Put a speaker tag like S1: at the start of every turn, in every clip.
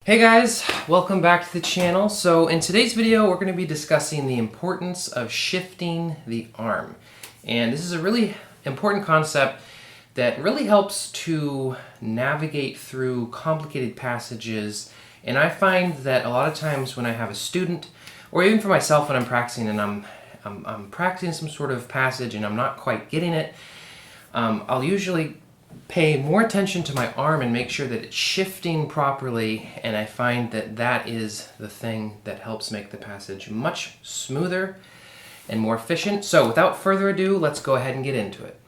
S1: Hey guys, welcome back to the channel. So in today's video, we're going to be discussing the importance of shifting the arm. And this is a really important concept that really helps to navigate through complicated passages. And I find that a lot of times when I have a student, or even for myself when I'm practicing and I'm practicing some sort of passage and I'm not quite getting it, I'll usually pay more attention to my arm and make sure that it's shifting properly, and I find that that is the thing that helps make the passage much smoother and more efficient. So without further ado, let's go ahead and get into it.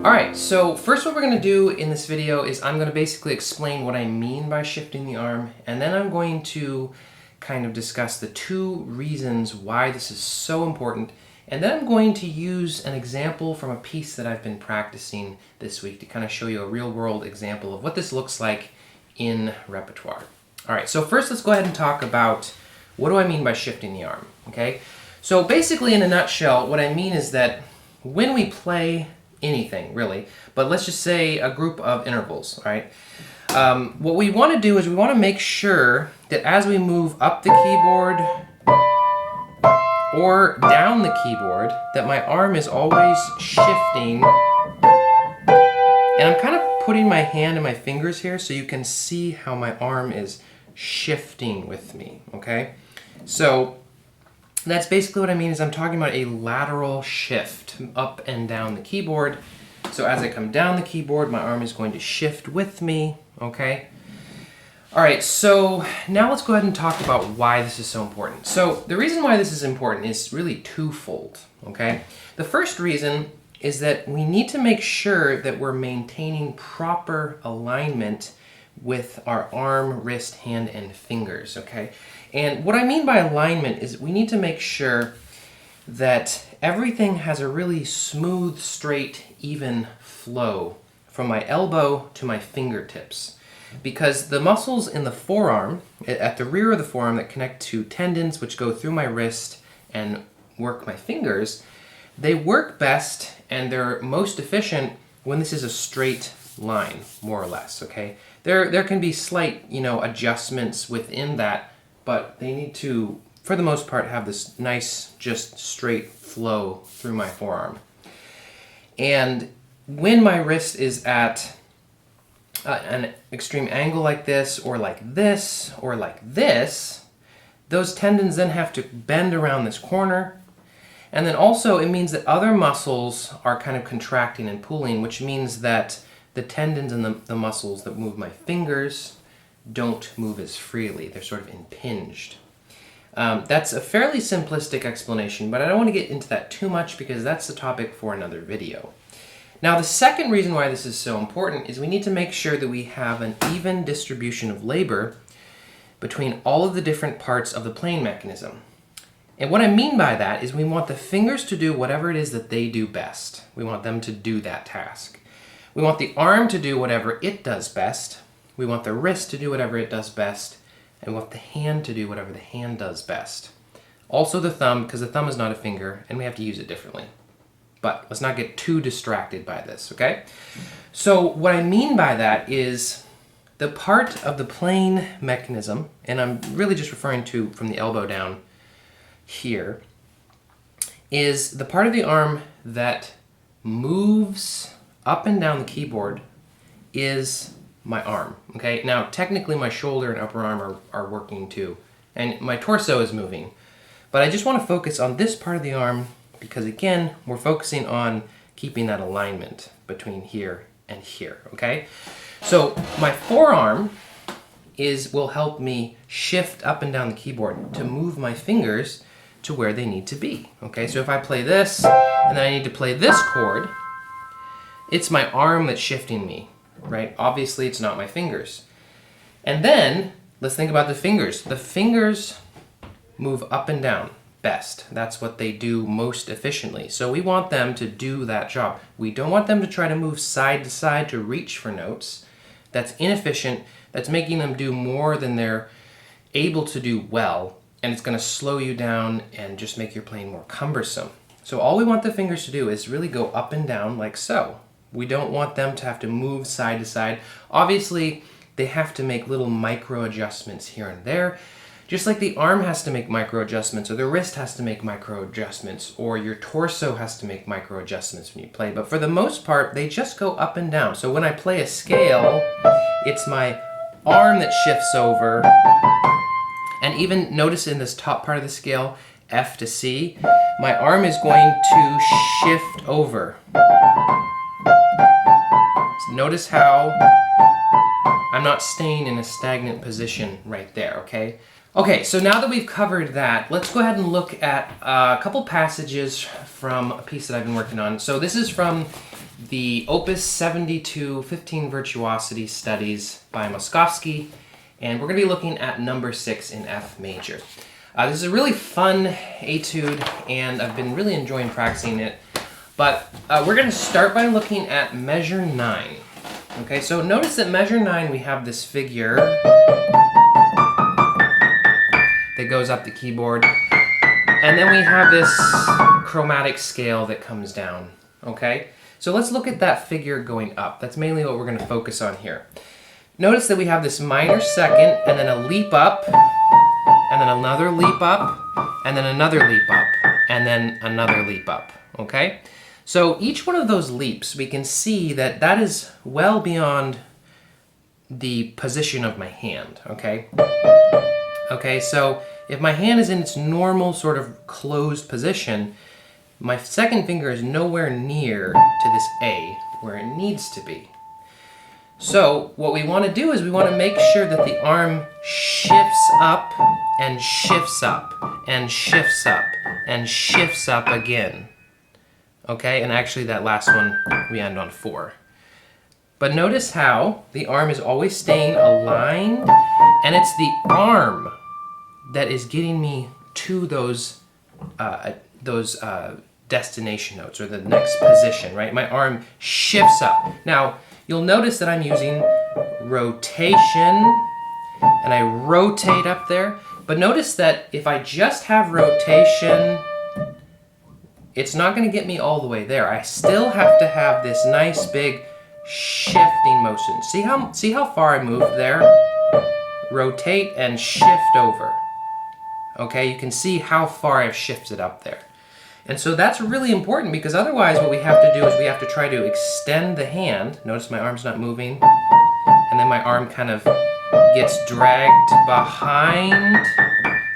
S1: Alright, so first what we're going to do in this video is I'm going to basically explain what I mean by shifting the arm, and then I'm going to kind of discuss the two reasons why this is so important. And then I'm going to use an example from a piece that I've been practicing this week to kind of show you a real-world example of what this looks like in repertoire. All right, so first let's go ahead and talk about what do I mean by shifting the arm, okay? So basically, in a nutshell, what I mean is that when we play anything, really, but let's just say a group of intervals, all right? What we want to do is we want to make sure that as we move up the keyboard or down the keyboard, that my arm is always shifting. And I'm kind of putting my hand and my fingers here so you can see how my arm is shifting with me, okay? So that's basically what I mean is I'm talking about a lateral shift up and down the keyboard. So as I come down the keyboard, my arm is going to shift with me, okay? All right, so now let's go ahead and talk about why this is so important. So the reason why this is important is really twofold, okay? The first reason is that we need to make sure that we're maintaining proper alignment with our arm, wrist, hand, and fingers, okay? And what I mean by alignment is we need to make sure that everything has a really smooth, straight, even flow from my elbow to my fingertips. Because the muscles in the forearm, at the rear of the forearm that connect to tendons which go through my wrist and work my fingers, they work best and they're most efficient when this is a straight line, more or less, okay? There can be slight, adjustments within that, but they need to, for the most part, have this nice, just straight flow through my forearm. And when my wrist is at an extreme angle like this, or like this, or like this, those tendons then have to bend around this corner. And then also it means that other muscles are kind of contracting and pulling, which means that the tendons and the muscles that move my fingers don't move as freely. They're sort of impinged. That's a fairly simplistic explanation, but I don't want to get into that too much because that's the topic for another video. Now, the second reason why this is so important is we need to make sure that we have an even distribution of labor between all of the different parts of the playing mechanism. And what I mean by that is we want the fingers to do whatever it is that they do best. We want them to do that task. We want the arm to do whatever it does best. We want the wrist to do whatever it does best. And we want the hand to do whatever the hand does best. Also the thumb, because the thumb is not a finger, and we have to use it differently. But let's not get too distracted by this, okay? So what I mean by that is the part of the playing mechanism, and I'm really just referring to from the elbow down here, is the part of the arm that moves up and down the keyboard is my arm, okay? Now, technically my shoulder and upper arm are working too, and my torso is moving. But I just want to focus on this part of the arm because, again, we're focusing on keeping that alignment between here and here, okay? So my forearm will help me shift up and down the keyboard to move my fingers to where they need to be, okay? So if I play this and then I need to play this chord, it's my arm that's shifting me, right? Obviously, it's not my fingers. And then let's think about the fingers. The fingers move up and down best. That's what they do most efficiently. So we want them to do that job. We don't want them to try to move side to side to reach for notes. That's inefficient. That's making them do more than they're able to do well, and it's going to slow you down and just make your playing more cumbersome. So all we want the fingers to do is really go up and down like so. We don't want them to have to move side to side. Obviously, they have to make little micro adjustments here and there. Just like the arm has to make micro adjustments, or the wrist has to make micro adjustments, or your torso has to make micro adjustments when you play. But for the most part, they just go up and down. So when I play a scale, it's my arm that shifts over. And even notice in this top part of the scale, F to C, my arm is going to shift over. So notice how I'm not staying in a stagnant position right there, okay? Okay, so now that we've covered that, let's go ahead and look at a couple passages from a piece that I've been working on. So this is from the Opus 72 15 Virtuosity Studies by Moskovsky, and we're going to be looking at number 6 in F major. This is a really fun etude, and I've been really enjoying practicing it. But we're going to start by looking at measure 9. Okay, so notice that measure 9, we have this figure that goes up the keyboard, and then we have this chromatic scale that comes down, okay? So let's look at that figure going up. That's mainly what we're going to focus on here. Notice that we have this minor second, and then a leap up, and then another leap up, and then another leap up, and then another leap up, okay? So each one of those leaps, we can see that that is well beyond the position of my hand, okay? Okay, so if my hand is in its normal sort of closed position, my second finger is nowhere near to this A, where it needs to be. So what we want to do is we want to make sure that the arm shifts up and shifts up and shifts up and shifts up again. Okay, and actually that last one we end on 4. But notice how the arm is always staying aligned, and it's the arm that is getting me to those destination notes, or the next position, right? My arm shifts up. Now, you'll notice that I'm using rotation, and I rotate up there. But notice that if I just have rotation, it's not going to get me all the way there. I still have to have this nice big shifting motion. See how far I moved there? Rotate and shift over. Okay, you can see how far I've shifted up there. And so that's really important, because otherwise what we have to do is we have to try to extend the hand. Notice my arm's not moving. And then my arm kind of gets dragged behind.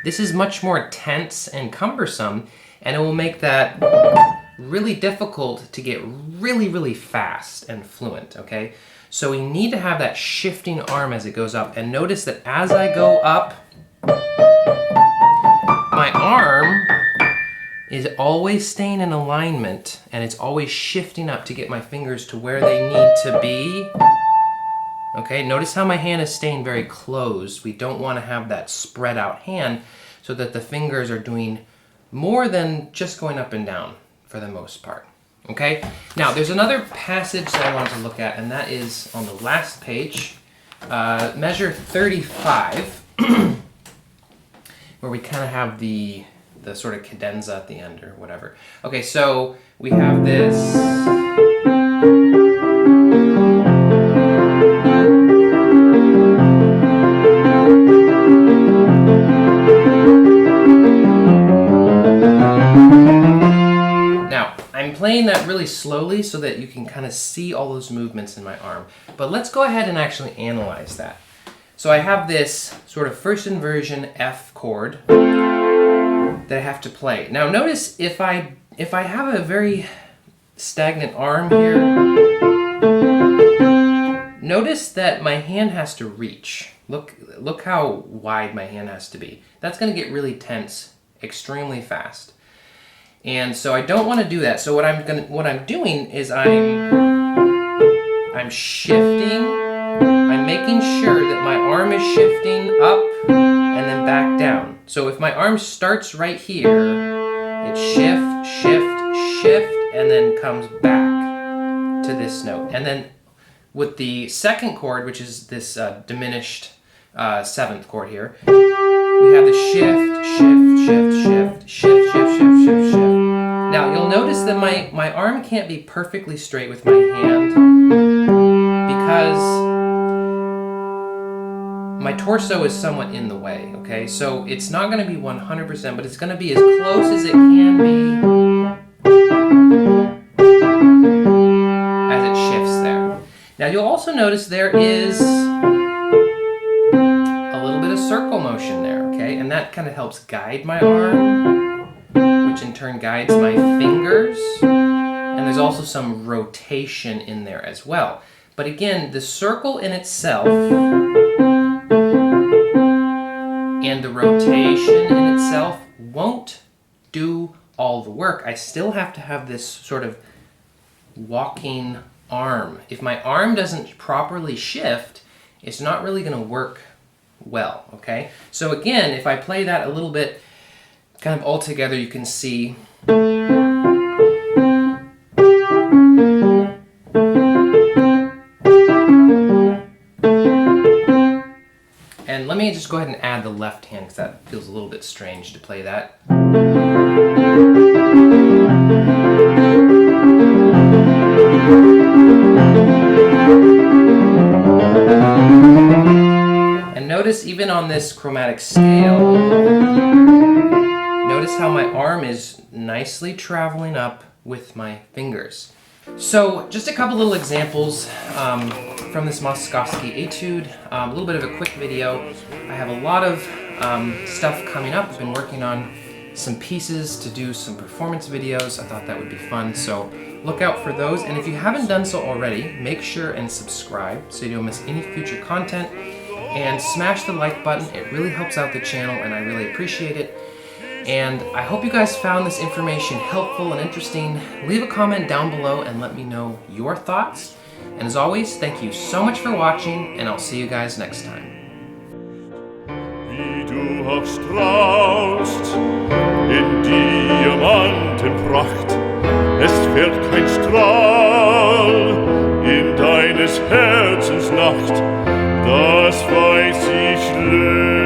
S1: This is much more tense and cumbersome, and it will make that really difficult to get really, really fast and fluent, okay? So we need to have that shifting arm as it goes up. And notice that as I go up, my arm is always staying in alignment, and it's always shifting up to get my fingers to where they need to be. Okay, notice how my hand is staying very closed. We don't want to have that spread out hand, so that the fingers are doing more than just going up and down for the most part. Okay, now there's another passage that I want to look at, and that is on the last page, measure 35, where we kind of have the sort of cadenza at the end, or whatever. Okay, so we have this. Now, I'm playing that really slowly so that you can kind of see all those movements in my arm. But let's go ahead and actually analyze that. So I have this sort of first inversion F chord that I have to play. Now notice if I have a very stagnant arm here, notice that my hand has to reach. Look how wide my hand has to be. That's going to get really tense extremely fast. And so I don't want to do that. So what I'm doing is I'm shifting. I'm making sure that my arm is shifting up and then back down. So if my arm starts right here, it shift, shift, shift, and then comes back to this note. And then with the second chord, which is this diminished 7th chord here, we have the shift, shift, shift, shift, shift, shift, shift, shift, shift. Now you'll notice that my arm can't be perfectly straight with my hand because my torso is somewhat in the way, okay? So it's not going to be 100%, but it's going to be as close as it can be as it shifts there. Now you'll also notice there is a little bit of circle motion there, okay? And that kind of helps guide my arm, which in turn guides my fingers. And there's also some rotation in there as well. But again, the circle in itself and the rotation in itself won't do all the work. I still have to have this sort of walking arm. If my arm doesn't properly shift, it's not really going to work well, okay? So again, if I play that a little bit kind of all together, you can see and let me just go ahead and add the left hand because that feels a little bit strange to play that. And notice even on this chromatic scale, notice how my arm is nicely traveling up with my fingers. So just a couple little examples from this Moskovsky etude, a little bit of a quick video. I have a lot of stuff coming up. I've been working on some pieces to do some performance videos. I thought that would be fun, so look out for those. And if you haven't done so already, make sure and subscribe so you don't miss any future content. And smash the like button. It really helps out the channel and I really appreciate it. And I hope you guys found this information helpful and interesting. Leave a comment down below and let me know your thoughts. And as always, thank you so much for watching, and I'll see you guys next time.
S2: Wie du auch strahlst in Diamantenpracht, es fährt kein Strahl in deines Herzens Nacht, das weiß ich längst.